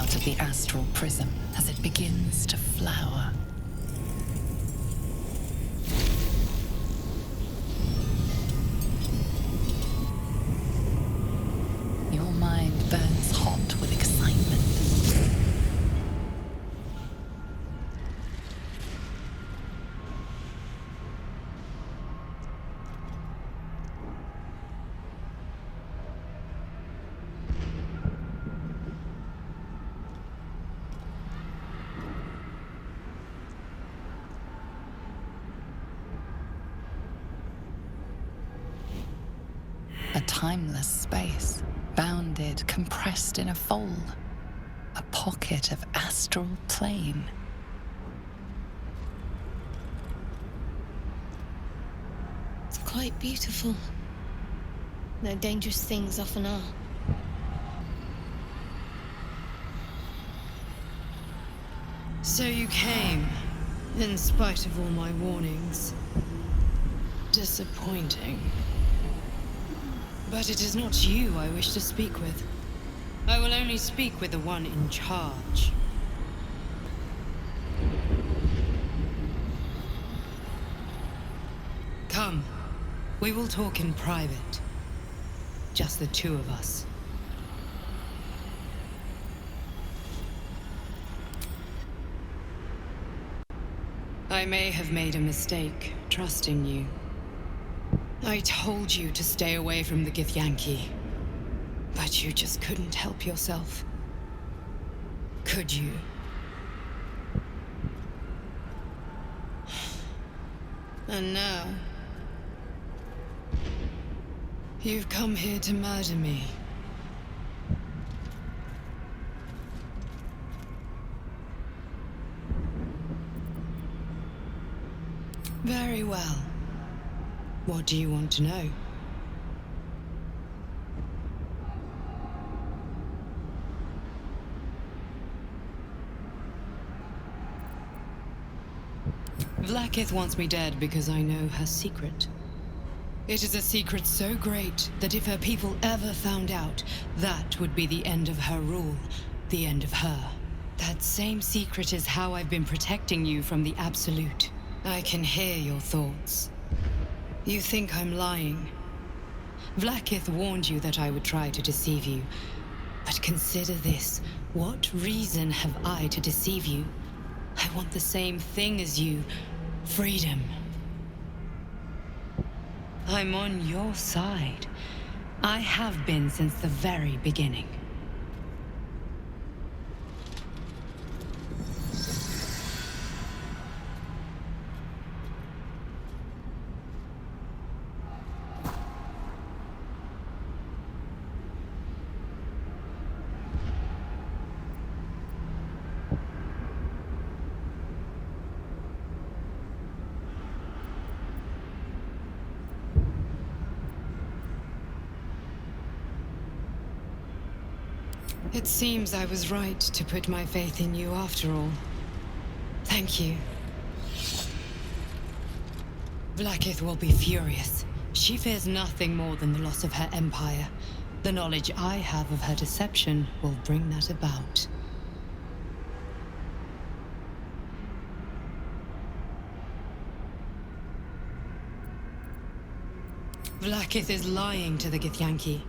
out of the astral prism as it begins to flower. Your mind burns hot with excitement. A timeless space, bounded, compressed in a fold. A pocket of astral plane. It's quite beautiful. No dangerous things often are. So you came, in spite of all my warnings. Disappointing. But it is not you I wish to speak with. I will only speak with the one in charge. Come, we will talk in private. Just the two of us. I may have made a mistake, trusting you. I told you to stay away from the Kithraki, but you just couldn't help yourself. Could you? And now, you've come here to murder me. Very well. What do you want to know? Vlaakith wants me dead because I know her secret. It is a secret so great that if her people ever found out, that would be the end of her rule, the end of her. That same secret is how I've been protecting you from the Absolute. I can hear your thoughts. You think I'm lying. Vlaakith warned you that I would try to deceive you. But consider this. What reason have I to deceive you? I want the same thing as you. Freedom. I'm on your side. I have been since the very beginning. It seems I was right to put my faith in you after all. Thank you. Vlaakith will be furious. She fears nothing more than the loss of her empire. The knowledge I have of her deception will bring that about. Vlaakith is lying to the Kithraki.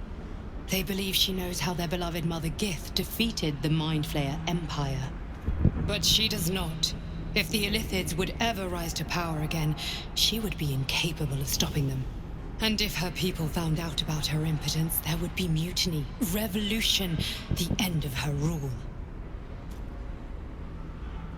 They believe she knows how their beloved mother Gith defeated the Mind Flayer Empire. But she does not. If the Illithids would ever rise to power again, she would be incapable of stopping them. And if her people found out about her impotence, there would be mutiny, revolution, the end of her rule.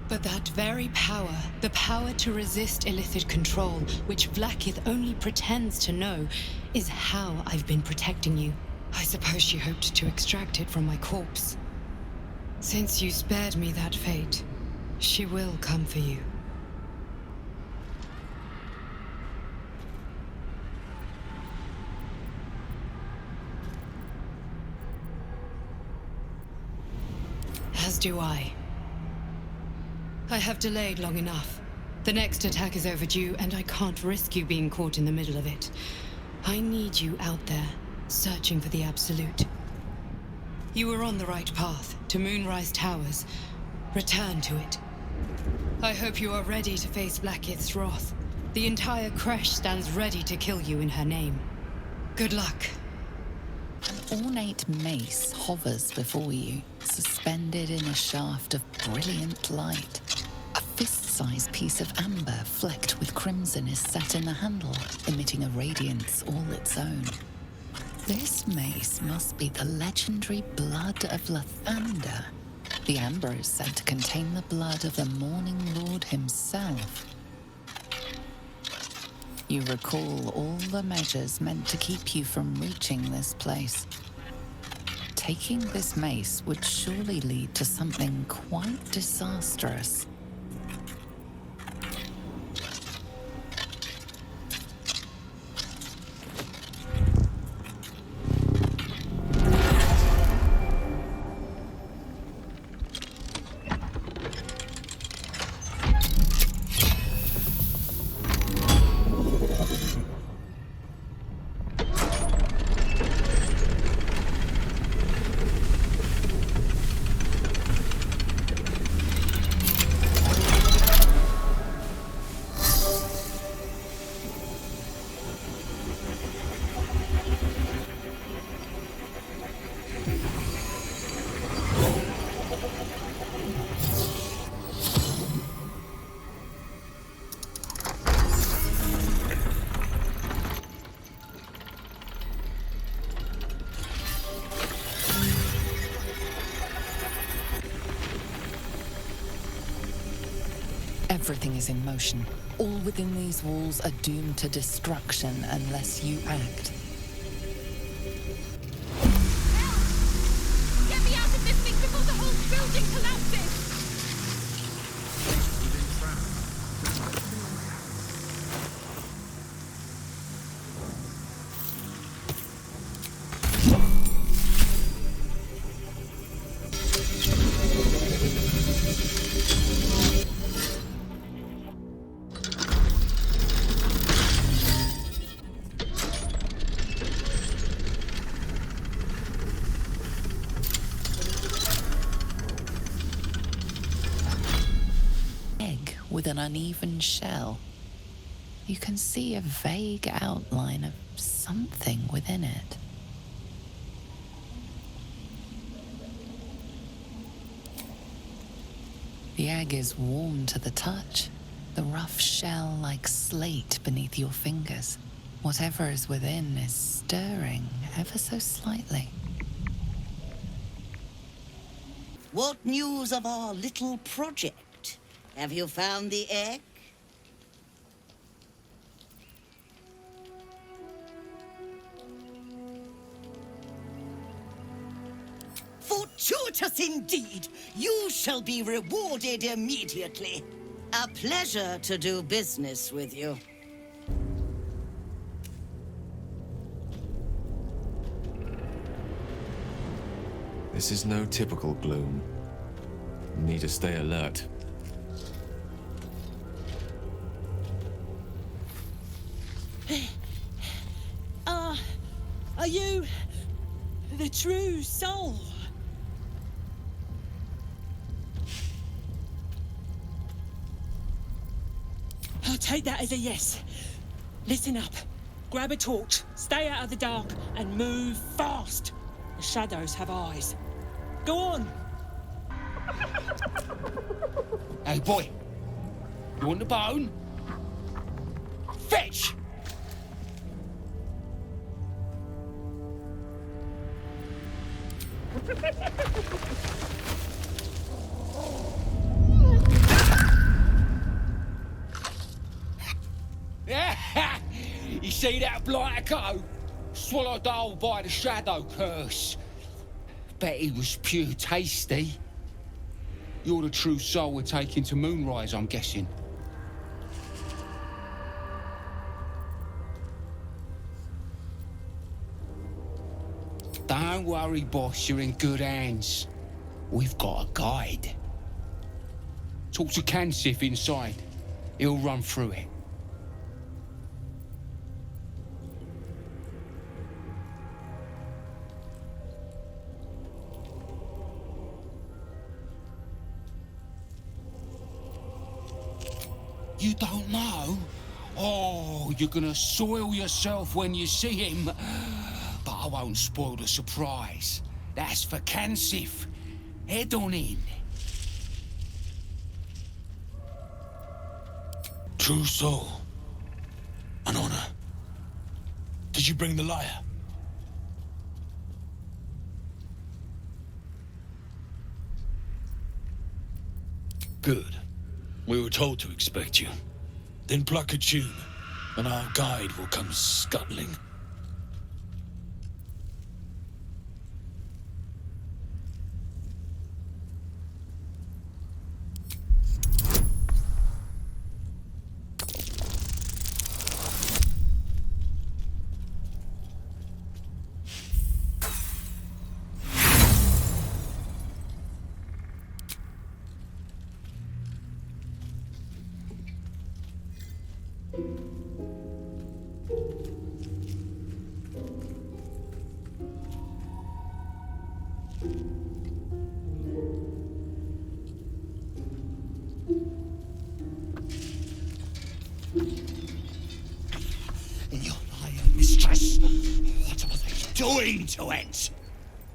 But that very power, the power to resist Illithid control, which Vlaakith only pretends to know, is how I've been protecting you. I suppose she hoped to extract it from my corpse. Since you spared me that fate, she will come for you. As do I. I have delayed long enough. The next attack is overdue, and I can't risk you being caught in the middle of it. I need you out there, searching for the Absolute. You were on the right path, to Moonrise Towers. Return to it. I hope you are ready to face Blackith's wrath. The entire Kresh stands ready to kill you in her name. Good luck. An ornate mace hovers before you, suspended in a shaft of brilliant light. A fist-sized piece of amber flecked with crimson is set in the handle, emitting a radiance all its own. This mace must be the legendary blood of Lathander. The amber is said to contain the blood of the Morning Lord himself. You recall all the measures meant to keep you from reaching this place. Taking this mace would surely lead to something quite disastrous. Everything is in motion. All within these walls are doomed to destruction unless you act. Get me out of this thing before the whole building collapses! With an uneven shell. You can see a vague outline of something within it. The egg is warm to the touch, the rough shell like slate beneath your fingers. Whatever is within is stirring ever so slightly. What news of our little project? Have you found the egg? Fortuitous indeed! You shall be rewarded immediately. A pleasure to do business with you. This is no typical gloom. Need to stay alert. Are you the true soul? I'll take that as a yes. Listen up. Grab a torch, stay out of the dark, and move fast. The shadows have eyes. Go on! Hey, boy. You want the bone? Fetch! You see that blighter go? Swallowed whole by the shadow curse. Bet he was pure tasty. You're the true soul we're taking to Moonrise, I'm guessing. Don't worry, boss, you're in good hands. We've got a guide. Talk to Kansif inside. He'll run through it. You don't know? Oh, you're gonna soil yourself when you see him. But I won't spoil the surprise. That's for Kansif. Head on in. True soul. An honor. Did you bring the lyre? Good. We were told to expect you. Then pluck a tune, and our guide will come scuttling. Your lyre, mistress. What are they doing to it?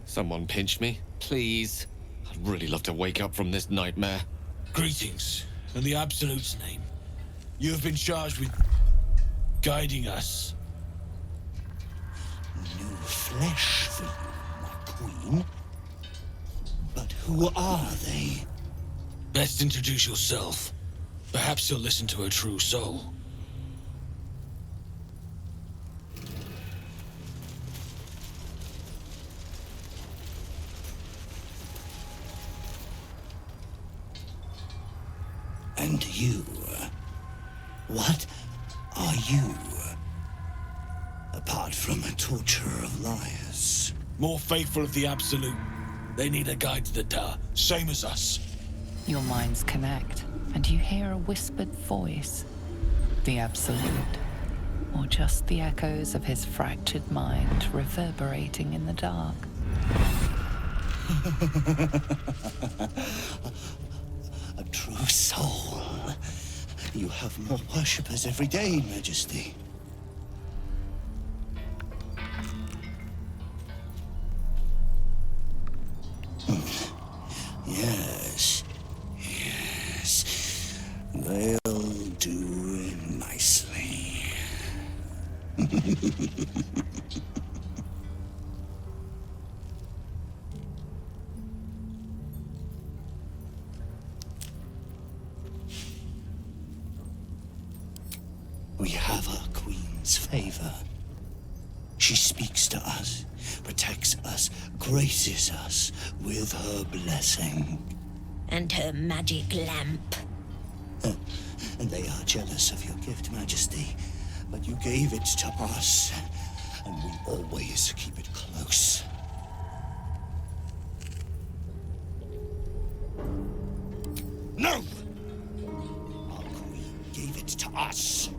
Someone pinch me, please. I'd really love to wake up from this nightmare. Greetings, in the Absolute's name. You have been charged with guiding us. New flesh for you, my queen. But who are they? Best introduce yourself. Perhaps you'll listen to a true soul. And you? What are you? Apart from a torturer of liars. More faithful of the Absolute. They need a guide to the tower, same as us. Your minds connect, and you hear a whispered voice. The Absolute. Or just the echoes of his fractured mind reverberating in the dark. A true soul. You have more worshippers every day, Majesty. Yes. Yes. They'll do nicely. We have our queen's favor. She speaks to us, protects us, graces us with her blessing. And her magic lamp. And they are jealous of your gift, Majesty. But you gave it to us, and we always keep it close. No! Our queen gave it to us.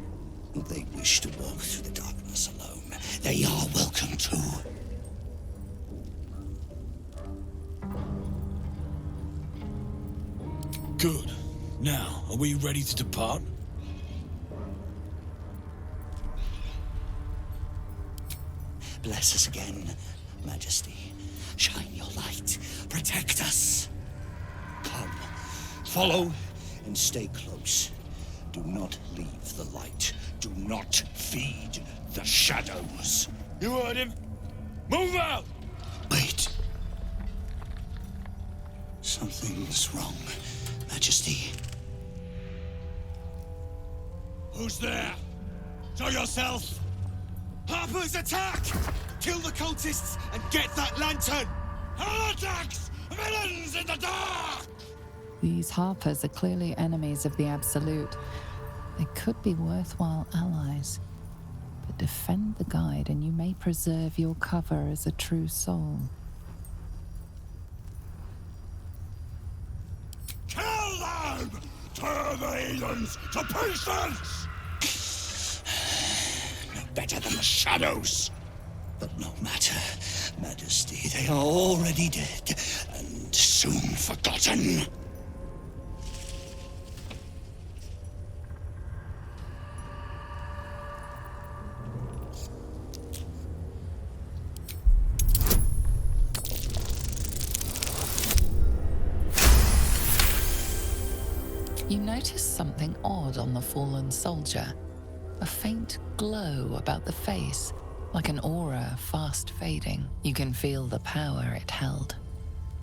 They wish to walk through the darkness alone. They are welcome to. Good. Now, are we ready to depart? Bless us again, Majesty. Shine your light. Protect us. Come, follow, and stay close. Do not leave the light. Do not feed the shadows. You heard him. Move out! Wait. Something's wrong, Majesty. Who's there? Show yourself! Harper's attack! Kill the cultists and get that lantern! Heretics! Villains in the dark! These Harpers are clearly enemies of the Absolute. They could be worthwhile allies. But defend the guide and you may preserve your cover as a true soul. Kill them! Tear the heathens to pieces! No better than the shadows. But no matter, Majesty, they are already dead and soon forgotten. notice something odd on the fallen soldier. A faint glow about the face, like an aura fast fading. You can feel the power it held.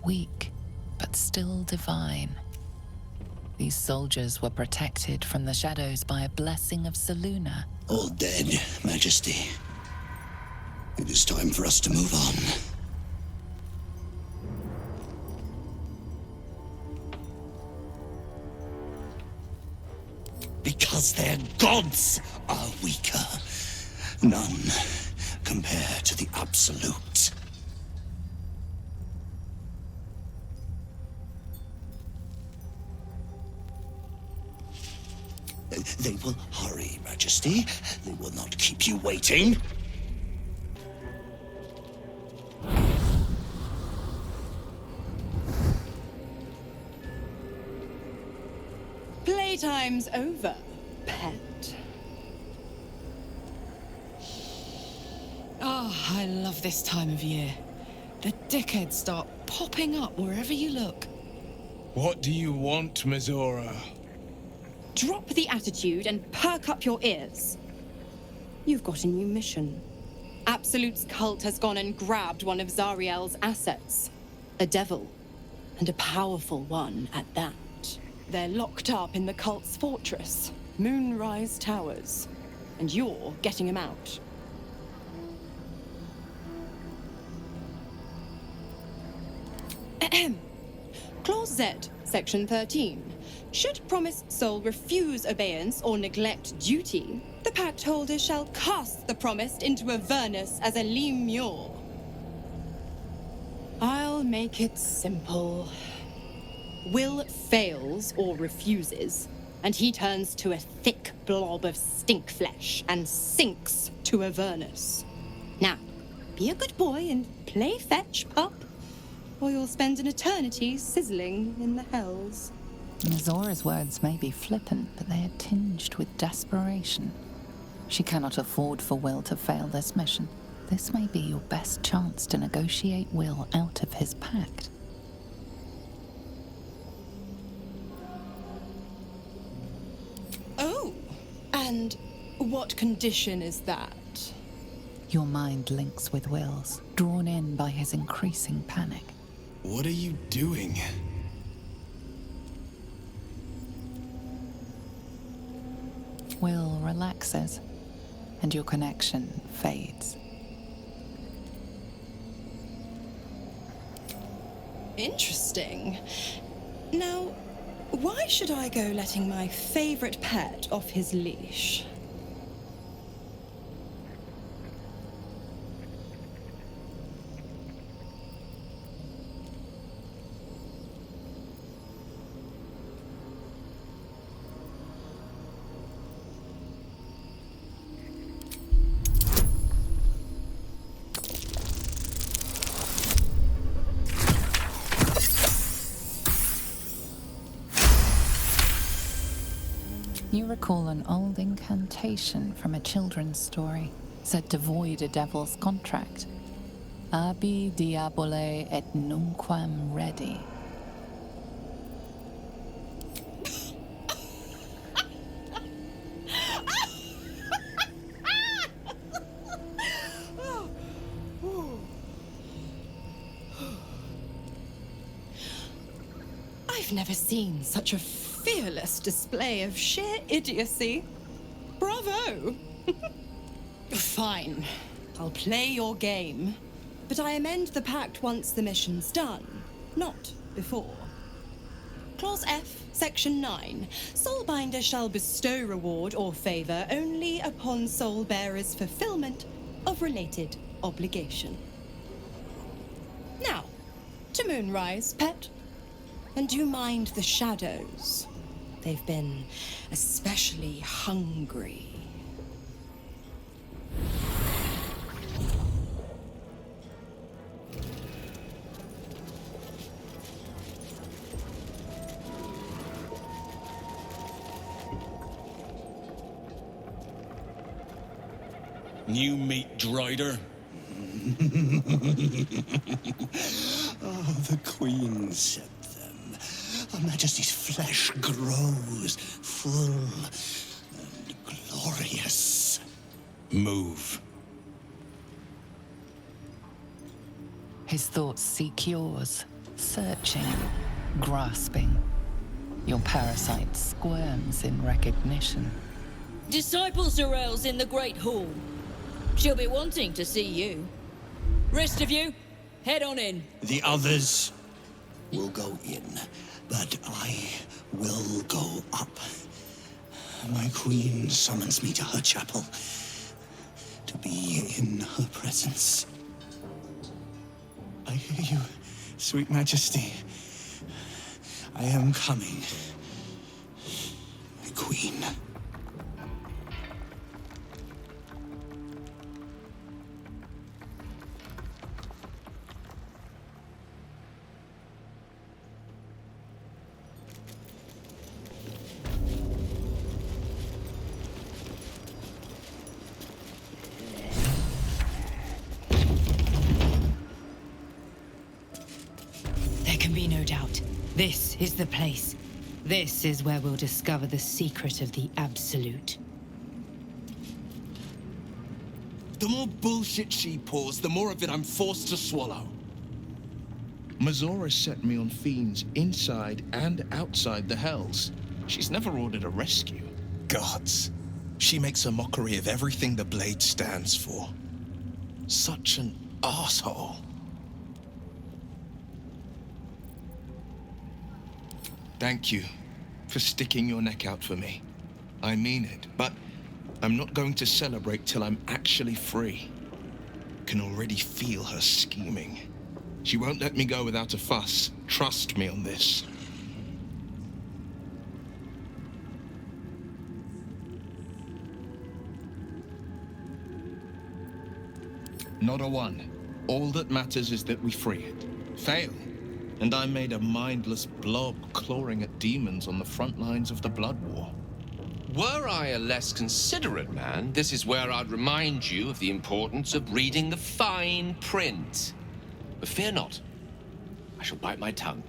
Weak, but still divine. These soldiers were protected from the shadows by a blessing of Selûne. All dead, Majesty. It is time for us to move on. Because their gods are weaker. None compare to the Absolute. They will hurry, Majesty. They will not keep you waiting. Playtime's over, pet. Oh, I love this time of year. The dickheads start popping up wherever you look. What do you want, Mizora? Drop the attitude and perk up your ears. You've got a new mission. Absolute's cult has gone and grabbed one of Zariel's assets. A devil. And a powerful one at that. They're locked up in the cult's fortress, Moonrise Towers. And you're getting them out. Clause Z, Section 13. Should promised soul refuse obeyance or neglect duty, the pact holder shall cast the promised into Avernus as a lemure. I'll make it simple. Will fails or refuses, and he turns to a thick blob of stink flesh and sinks to Avernus. Now, be a good boy and play fetch, pup, or you'll spend an eternity sizzling in the hells. Mizora's words may be flippant, but they are tinged with desperation. She cannot afford for Will to fail this mission. This may be your best chance to negotiate Will out of his pact. Oh, and what condition is that? Your mind links with Will's, drawn in by his increasing panic. What are you doing? Will relaxes, and your connection fades. Interesting. Now, why should I go letting my favorite pet off his leash? You recall an old incantation from a children's story, said to void a devil's contract. Abi diabole et nunquam redi. I've never seen such a fearless display of sheer idiocy. Bravo! Fine. I'll play your game. But I amend the pact once the mission's done, not before. Clause F, Section 9. Soulbinder shall bestow reward or favor only upon soul bearer's fulfillment of related obligation. Now, to Moonrise, pet. And do mind the shadows. They've been especially hungry. New meat drider. Oh, the Queen sent them. Her Majesty's flesh grows full and glorious. Move. His thoughts seek yours, searching, grasping. Your parasite squirms in recognition. Disciple Zorel's in the Great Hall. She'll be wanting to see you. Rest of you, head on in. The others will go in, but I will go up. My queen summons me to her chapel to be in her presence. I hear you, sweet majesty. I am coming, my queen. There can be no doubt. This is the place. This is where we'll discover the secret of the Absolute. The more bullshit she pours, the more of it I'm forced to swallow. Mizora set me on fiends inside and outside the Hells. She's never ordered a rescue. Gods. She makes a mockery of everything the Blade stands for. Such an asshole. Thank you for sticking your neck out for me. I mean it, but I'm not going to celebrate till I'm actually free. Can already feel her scheming. She won't let me go without a fuss. Trust me on this. Not a one. All that matters is that we free it. Fail, and I'm made a mindless blob clawing at demons on the front lines of the Blood War. Were I a less considerate man, this is where I'd remind you of the importance of reading the fine print. But fear not. I shall bite my tongue.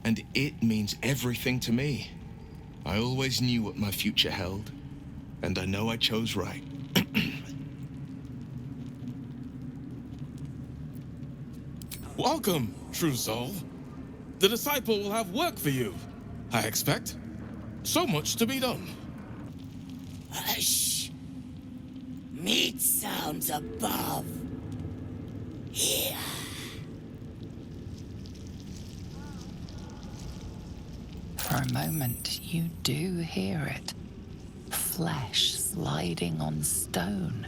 And it means everything to me. I always knew what my future held, and I know I chose right. Welcome, true soul. The disciple will have work for you, I expect. So much to be done. Hush! Meat sounds above. Here. For a moment, you do hear it. Flesh sliding on stone,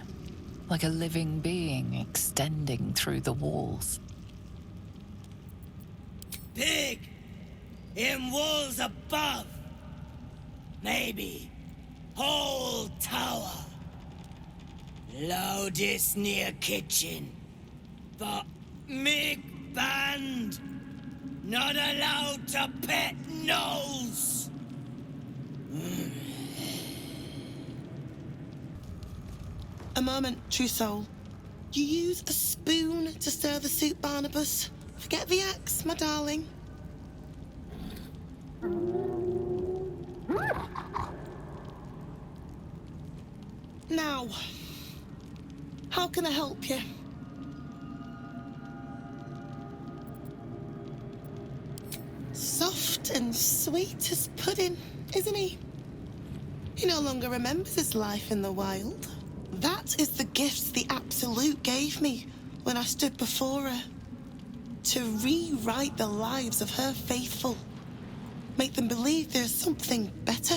like a living being extending through the walls. Big! In walls above! Maybe whole tower. Loudest near kitchen. But big band! Not allowed to pet nose! A moment, true soul. You use a spoon to stir the soup, Barnabas. Forget the axe, my darling. Now, how can I help you? Soft and sweet as pudding, isn't he? He no longer remembers his life in the wild. That is the gift the Absolute gave me when I stood before her. To rewrite the lives of her faithful. Make them believe there's something better.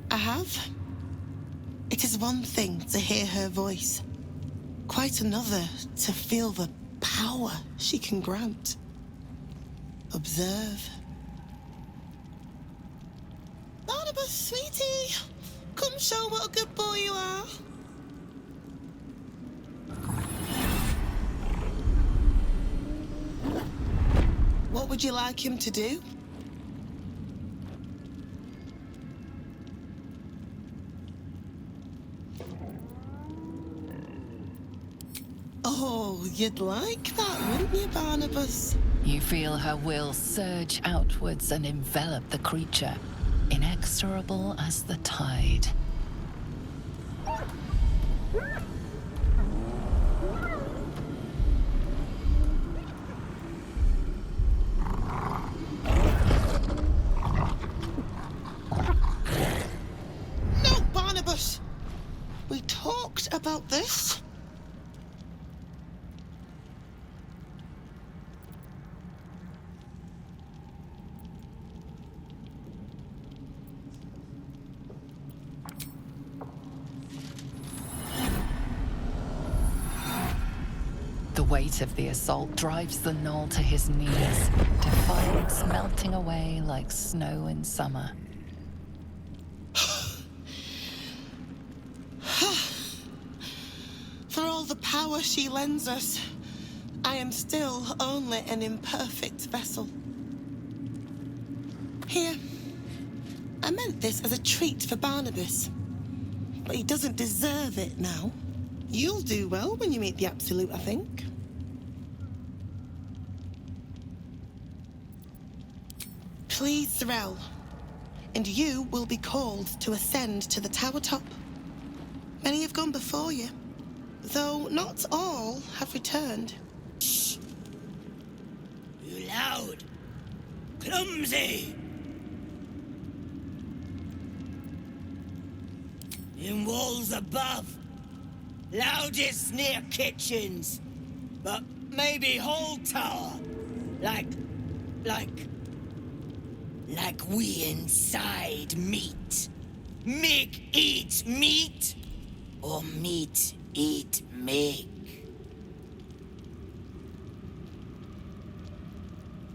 I have. It is one thing to hear her voice. Quite another to feel the power she can grant. Observe. Barnabas, sweetie, come show what a good boy you are. would you like him to do? Oh, you'd like that, wouldn't you, Barnabas? You feel her will surge outwards and envelop the creature, inexorable as the tide. No, Barnabas! We talked about this. The weight of the assault drives the gnoll to his knees, defiance melting away like snow in summer. For all the power she lends us, I am still only an imperfect vessel. Here, I meant this as a treat for Barnabas, but he doesn't deserve it now. You'll do well when you meet the Absolute, I think. Please, Zarel, and you will be called to ascend to the tower top. Many have gone before you, though not all have returned. Shh! You loud! Clumsy! In walls above, loudest near kitchens, but maybe whole tower, like we inside meat. Mig eat meat, or meat eat mig.